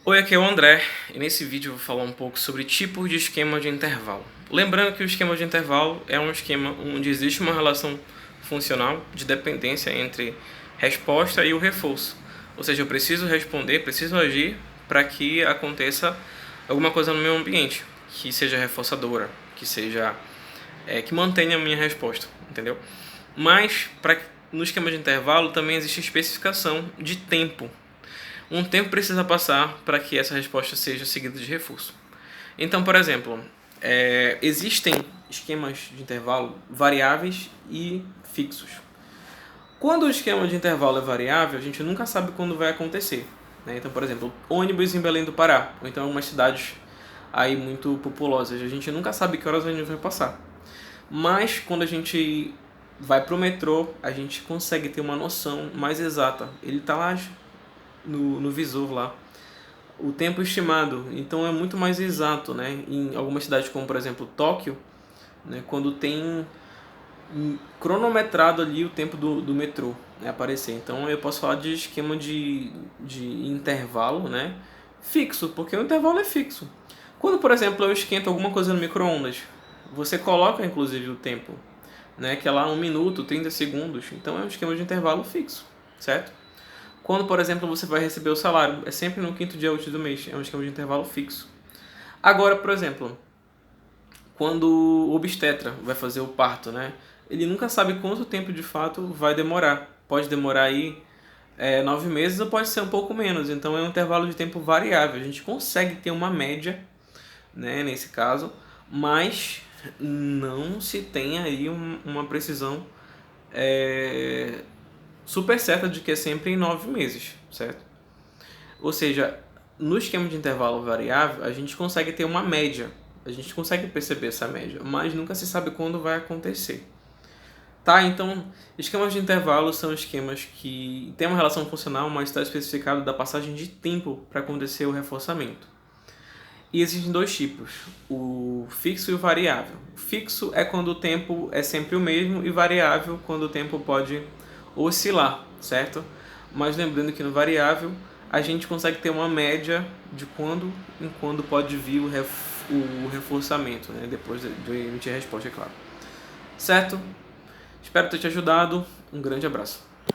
Oi, aqui é o André e nesse vídeo eu vou falar um pouco sobre tipos de esquema de intervalo. Lembrando que o esquema de intervalo é um esquema onde existe uma relação funcional de dependência entre resposta e o reforço. Ou seja, eu preciso responder, preciso agir para que aconteça alguma coisa no meu ambiente, que seja reforçadora, que mantenha a minha resposta, entendeu? Mas no esquema de intervalo também existe especificação de tempo. Um tempo precisa passar para que essa resposta seja seguida de reforço. Então, por exemplo, existem esquemas de intervalo variáveis e fixos. Quando o esquema de intervalo é variável, a gente nunca sabe quando vai acontecer, né? Então, por exemplo, ônibus em Belém do Pará, ou então algumas cidades aí muito populosas, a gente nunca sabe que horas o ônibus vai passar. Mas quando a gente vai pro metrô, a gente consegue ter uma noção mais exata. Ele está lá no visor lá, o tempo estimado, então é muito mais exato, né? Em algumas cidades como, por exemplo, Tóquio, né? Quando tem cronometrado ali o tempo do metrô, né, aparecer. Então eu posso falar de esquema de intervalo, né, fixo, porque o intervalo é fixo. Quando, por exemplo, eu esquento alguma coisa no micro-ondas, você coloca inclusive o tempo, né, que é lá 1 minuto, 30 segundos, então é um esquema de intervalo fixo, certo? Quando, por exemplo, você vai receber o salário, é sempre no quinto dia útil do mês, é um esquema de intervalo fixo. Agora, por exemplo, quando o obstetra vai fazer o parto, né? Ele nunca sabe quanto tempo de fato vai demorar. Pode demorar aí 9 meses ou pode ser um pouco menos. Então é um intervalo de tempo variável. A gente consegue ter uma média, né, nesse caso, mas não se tem aí uma precisão super certa de que é sempre em 9 meses, certo? Ou seja, no esquema de intervalo variável, a gente consegue ter uma média, a gente consegue perceber essa média, mas nunca se sabe quando vai acontecer. Tá, então, esquemas de intervalo são esquemas que têm uma relação funcional, mas está especificado da passagem de tempo para acontecer o reforçamento. E existem dois tipos, o fixo e o variável. O fixo é quando o tempo é sempre o mesmo e variável quando o tempo pode oscilar, certo? Mas lembrando que no variável a gente consegue ter uma média de quando em quando pode vir o reforçamento, né? Depois de emitir a resposta, é claro. Certo? Espero ter te ajudado. Um grande abraço.